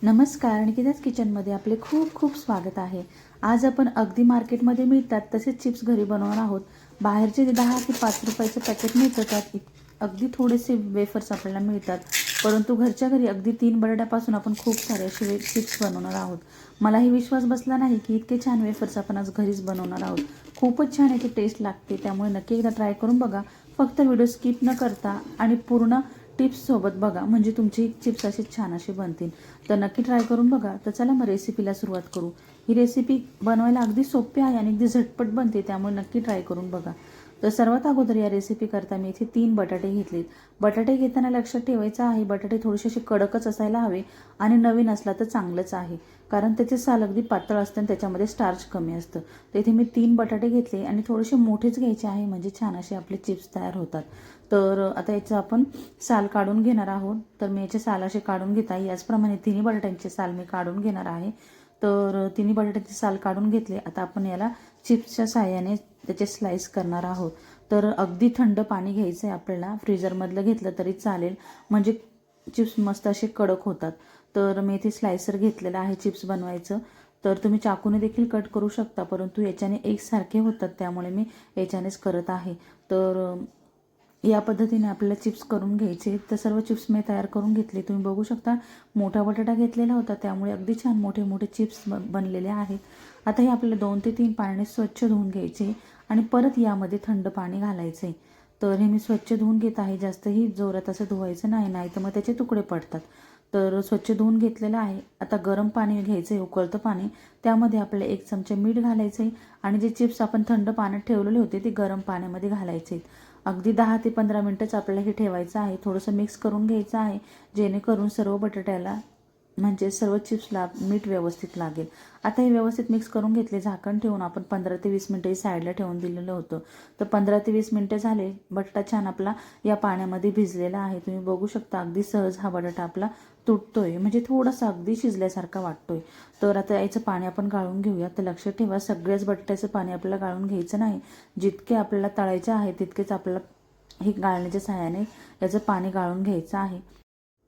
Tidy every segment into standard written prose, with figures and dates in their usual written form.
नमस्कार. निकिताज किचनमध्ये आपले खूप खूप स्वागत आहे. आज आपण अगदी मार्केटमध्ये मिळतात तसेच चिप्स घरी बनवणार आहोत. बाहेरचे 10 ते 5 रुपयाचं पॅकेट मिळतं, त्यात अगदी थोडेसे वेफर्स आपल्याला मिळतात, परंतु घरच्या घरी अगदी 3 बटाट्यापासून आपण खूप सारे असे चिप्स बनवणार आहोत. मलाही विश्वास बसला नाही की इतके छान वेफर्स आपण आज घरीच बनवणार आहोत. खूपच छान याची टेस्ट लागते, त्यामुळे नक्की एकदा ट्राय करून बघा. फक्त व्हिडिओ स्किप न करता आणि पूर्ण टिप्ससोबत बघा, म्हणजे तुमची चिप्स असे छान असे बनतील. तर नक्की ट्राय करून बघा. तर चला मग रेसिपीला सुरुवात करू. ही रेसिपी बनवायला अगदी सोपी आहे आणि अगदी झटपट बनते, त्यामुळे नक्की ट्राय करून बघा. तर सर्वात अगोदर या रेसिपी करता मी इथे 3 बटाटे घेतलेत. बटाटे घेताना लक्षात ठेवायचं आहे, बटाटे थोडेसे असे कडकच असायला हवे आणि नवीन असला तर चांगलंच आहे, कारण त्याचे साल अगदी पातळ असतं आणि त्याच्यामध्ये स्टार्च कमी असतं. तर इथे मी 3 बटाटे घेतले आणि थोडेसे मोठेच घ्यायचे आहे, म्हणजे छान असे आपले चिप्स तयार होतात. तर आता याचं आपण साल काढून घेणार आहोत. तर मी याचे साल असे काढून घेत आहे. याचप्रमाणे तिन्ही बटाट्यांचे साल मी काढून घेणार आहे. तर तिन्ही बटाट्याचे साल काढून घेतले. आता आपण याला चिप्सच्या साहाय्याने त्याचे स्लाइस करणार आहोत. तर अगदी थंड पाणी घ्यायचं आहे आपल्याला. फ्रीजरमधलं घेतलं तरी चालेल, म्हणजे चिप्स मस्त असे कडक होतात. तर मी इथे स्लायसर घेतलेलं आहे चिप्स बनवायचं. तर तुम्ही चाकूने देखील कट करू शकता, परंतु याच्याने एकसारखे होतात, त्यामुळे मी याच्यानेच करत आहे. तर या पद्धतीने आपल्याला चिप्स करून घ्यायचे. तर सर्व चिप्स मी तयार करून घेतले. तुम्ही बघू शकता मोठा बटाटा घेतलेला होता, त्यामुळे अगदी छान मोठे मोठे चिप्स बनलेले आहेत. आता हे आपल्याला 2 ते 3 पाण्याने स्वच्छ धुवून घ्यायचे आणि परत यामध्ये थंड पाणी घालायचे. तर हे मी स्वच्छ धुवून घेत आहे. जास्तही जोरात असं धुवायचं नाही, नाही तर मग त्याचे तुकडे पडतात. तर स्वच्छ धुवून घेतलेलं आहे. आता गरम पाणी घ्यायचं आहे, उकळतं पाणी. त्यामध्ये आपल्याला 1 चमचा मीठ घालायचं आहे आणि जे चिप्स आपण थंड पाण्यात ठेवलेले होते ते गरम पाण्यामध्ये घालायचे. अगदी 10 ते 15 मिनटंच आपल्याला हे ठेवायचं आहे. थोडंसं मिक्स करून घ्यायचं आहे, जेणेकरून सर्व बटाट्याला म्हणजे सर्व चिप्सला मीठ व्यवस्थित लागेल. आता हे व्यवस्थित मिक्स करून घेतले. झाकण ठेवून आपण 15 ते 20 मिनटं साईडला ठेवून दिलेलं होतं. तर 15 ते 20 मिनटं झाले. बटाटा छान आपला या पाण्यामध्ये भिजलेला आहे. तुम्ही बघू शकता अगदी सहज हा बटाटा आपला तुटतोय, म्हणजे थोडासा अगदी शिजल्यासारखा वाटतोय. तर आता याचं पाणी आपण गाळून घेऊया. तर लक्षात ठेवा, सगळ्याच बटाट्याचं पाणी आपल्याला गाळून घ्यायचं नाही. जितके आपल्याला तळायचे आहे तितकेच आपल्याला हे गाळण्याच्या सहाय्याने याचं पाणी गाळून घ्यायचं आहे.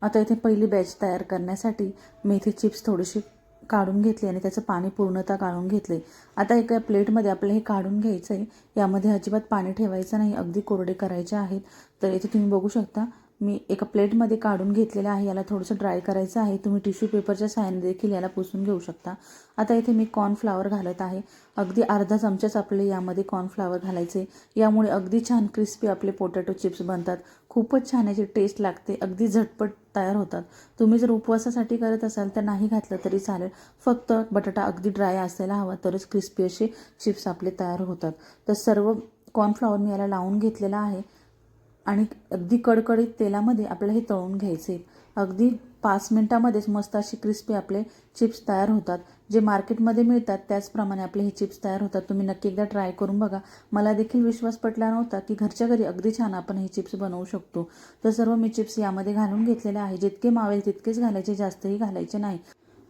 आता इथे पहिली बॅच तयार करण्यासाठी मेथी चिप्स थोडीशी काढून घेतली आणि त्याचं पाणी पूर्णतः काढून घेतले. आता एका प्लेटमध्ये आपल्याला हे काढून घ्यायचं आहे. यामध्ये अजिबात पाणी ठेवायचं नाही, अगदी कोरडे करायचे आहेत. तर इथे तुम्ही बघू शकता मी एका प्लेटमध्ये काढून घेतलेलं आहे. याला थोडंसं ड्राय करायचं आहे. तुम्ही टिश्यू पेपरच्या सहाय्याने देखील याला पुसून घेऊ शकता. आता इथे मी कॉर्नफ्लॉवर घालत आहे. अगदी अर्धा चमचाच आपले यामध्ये कॉर्नफ्लॉवर घालायचे. यामुळे अगदी छान क्रिस्पी आपले पोटॅटो चिप्स बनतात. खूपच छान याची टेस्ट लागते, अगदी झटपट तयार होतात. तुम्ही जर उपवासासाठी करत असाल तर नाही घातलं तरी चालेल. फक्त बटाटा अगदी ड्राय असायला हवा, तरच क्रिस्पी असे चिप्स आपले तयार होतात. तर सर्व कॉर्नफ्लॉवर मी याला लावून घेतलेला आहे आणि अगदी कडकडीत तेलामध्ये आपल्याला हे तळून घ्यायचे. अगदी 5 मिनिटामध्येच मस्त असे क्रिस्पी आपले चिप्स तयार होतात. जे मार्केटमध्ये मिळतात त्याचप्रमाणे आपले हे चिप्स तयार होतात. तुम्ही नक्की एकदा ट्राय करून बघा. मला देखील विश्वास पटला नव्हता की घरच्या घरी अगदी छान आपण हे चिप्स बनवू शकतो. तर सर्व मी चिप्स यामध्ये घालून घेतलेले आहे. जितके मावेल तितकेच घालायचे, जास्तही घालायचे नाही.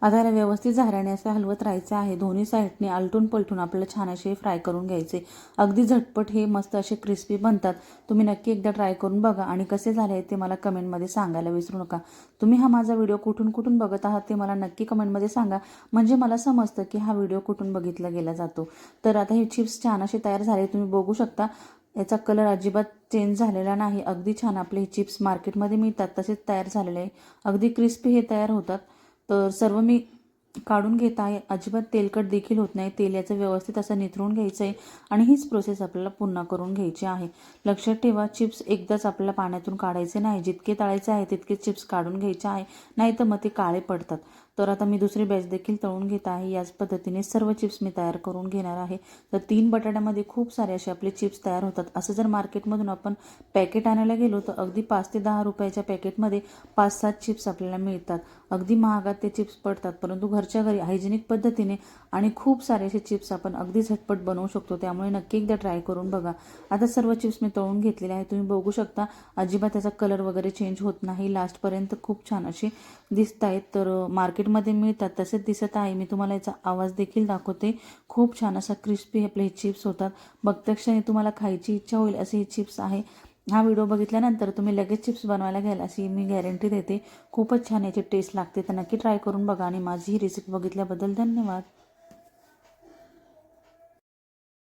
आता याला व्यवस्थित झाऱ्याने असं हलवत राहायचं आहे. दोन्ही साईडने आलटून पलटून आपल्याला छान असे फ्राय करून घ्यायचे. अगदी झटपट हे मस्त असे क्रिस्पी बनतात. तुम्ही नक्की एकदा ट्राय करून बघा आणि कसे झाले ते मला कमेंटमध्ये सांगायला विसरू नका. तुम्ही हा माझा व्हिडिओ कुठून कुठून बघत आहात ते मला नक्की कमेंटमध्ये सांगा, म्हणजे मला समजतं की हा व्हिडिओ कुठून बघितला गेला जातो. तर आता हे चिप्स छान असे तयार झाले. तुम्ही बघू शकता याचा कलर अजिबात चेंज झालेला नाही. अगदी छान आपले हे चिप्स मार्केटमध्ये मिळतात तसेच तयार झालेले आहे. अगदी क्रिस्पी हे तयार होतात. तर सर्व मी काढून घेत आहे. अजिबात तेलकट देखील होत नाही. तेल याचं व्यवस्थित असं निथरून घ्यायचं आहे आणि हीच प्रोसेस आपल्याला पुन्हा करून घ्यायची आहे. लक्षात ठेवा, चिप्स एकदाच आपल्याला पाण्यातून काढायचे नाही. जितके तळायचे आहे तितकेच चिप्स काढून घ्यायचे आहे, नाही तर मग ते काळे पडतात. तर आता मी दुसरी बॅच देखील तळून घेत आहे. याच पद्धतीने सर्व चिप्स मी तयार करून घेणार आहे. तर 3 बटाट्यामध्ये खूप सारे असे आपले चिप्स तयार होतात. असं जर मार्केटमधून आपण पॅकेट आणायला गेलो तर अगदी 5 ते 10 रुपयाच्या पॅकेटमध्ये 5-7 चिप्स आपल्याला मिळतात. अगदी महागात ते चिप्स पडतात, परंतु घरच्या घरी हायजेनिक पद्धतीने आणि खूप सारे असे चिप्स आपण अगदी झटपट बनवू शकतो. त्यामुळे नक्की एकदा ट्राय करून बघा. आता सर्व चिप्स मी तळून घेतलेले आहे. तुम्ही बघू शकता अजिबात त्याचा कलर वगैरे चेंज होत नाही. लास्टपर्यंत खूप छान असे दिसत आहेत. तर मार्केटमध्ये मिळतात तसेच दिसत आहे. मी तुम्हाला याचा आवाज देखील दाखवते. खूप छान असा क्रिस्पी आपले हे चिप्स होतात. बघता क्षणी तुम्हाला खायची इच्छा होईल असे हे चिप्स आहे. हा व्हिडिओ बघितल्यानंतर तुम्ही लगेच चिप्स बनवायला घ्याल अशी मी गॅरंटी देते. खूपच छान याची टेस्ट लागते. तर नक्की ट्राय करून बघा आणि माझी ही रेसिपी बघितल्याबद्दल धन्यवाद.